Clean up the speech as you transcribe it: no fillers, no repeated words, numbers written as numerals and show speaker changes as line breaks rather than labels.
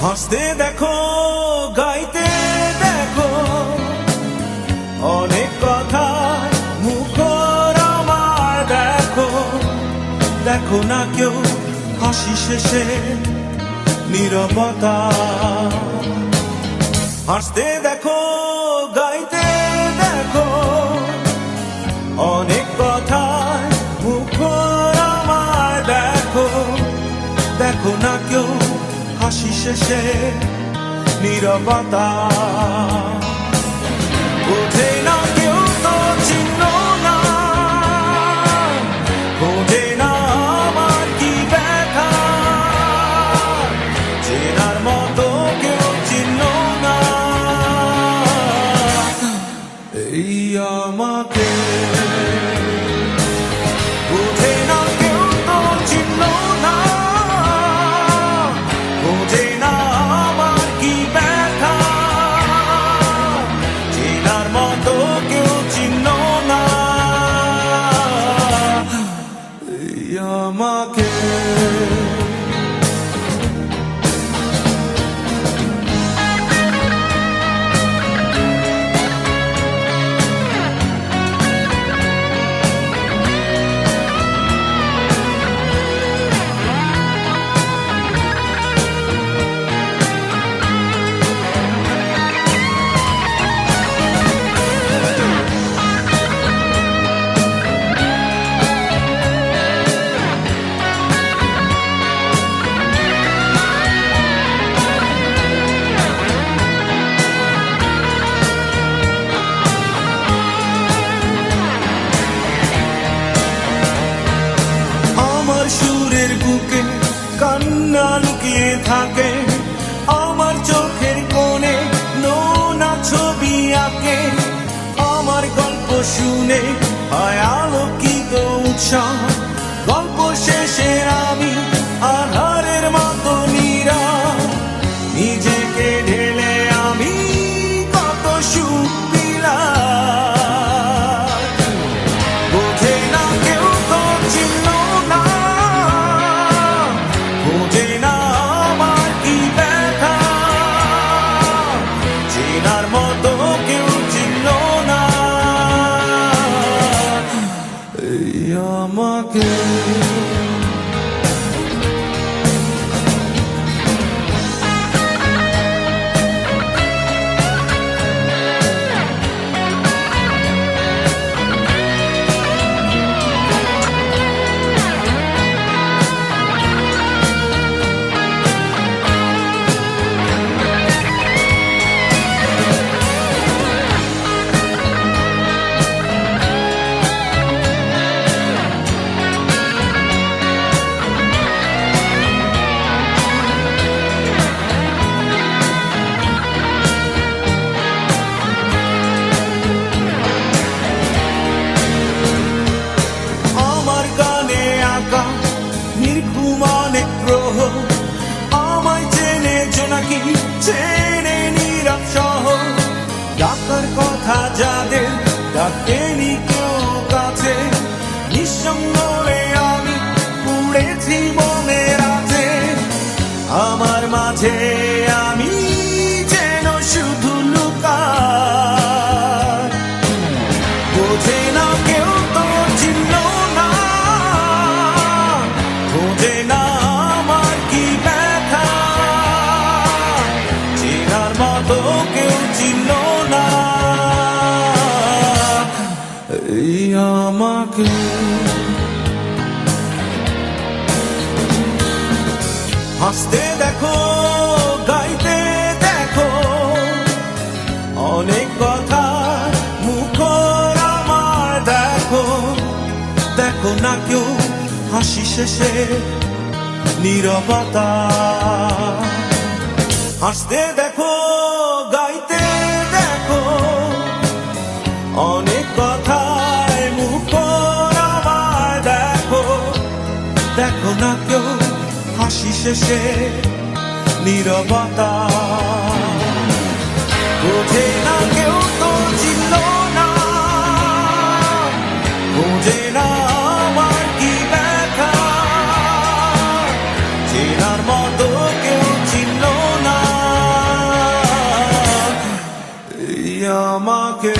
হাসতে দেখো, গাইতে দেখো, অনেক কথা মুখর আমার দেখো। দেখো না কেউ হাসি শেষে নীরবতা। হাসতে দেখো, গাইতে দেখো, অনেক কথা মুখর আমার দেখো। দেখো না কেউ হাসি শেষে নীরবতা। বোঝে না কেউ তো চিহ্ন না, বোঝে না আমার কি ব্যথা। চেনার মতো কেউ চিহ্ন না এই আমাকে। বোঝে না কেউ তো চিহ্ন না, বোঝে না আমার কি ব্যথা। চেনার মতো কেউ চিহ্ন না এই আমাকে। সুরের বুকে কান্না লুকিয়ে থাকে, আমার চোখের কোণে নোনা ছবি আঁকে। আমার গল্প শুনে হয় আলোকিত উৎসাহ, গল্প শেষে আমি আধারের মতো নীরব। নিজেকে ঢেলে আমি কত সুখ পেলাম। বোঝে না কেউ তো চিহ্ন না, বোঝে না আমার কি ব্যথা। চেনার মতো কেউ চিহ্ন না এই আমাকে। নির্ঘুম অনেক গ্রহ আমায় চেনে জোনাকি, চেনে নীরব শহর। ডাকার কথা যাদের ডাকেনি কেউ কাছে, নিঃসঙ্গ হয়ে আমি উড়েছি মনের আছে। আমার মাঝে আমি যেন শুধু লুকাই। বোঝে না কেউ তো চিহ্ন না, বোঝে না আমার কি ব্যথা। চেনার মতো কেউ চিহ্ন না এই আমাকে। হাসতে দেখো, গাইতে দেখো, অনেক কথা মুখর আমার দেখো। দেখো না কেউ হাসি শেষে নীরবতা। হাসতে দেখো, গাইতে দেখো, অনেক কথায় মুখর আমার দেখো। দেখো না কেউ হাসি শেষে নীরবতা। বোঝে না কেউ তো চিহ্ন না, বোঝে না আমার কি ব্যথা। চেনার মতো কেউ চিহ্ন না আমাকে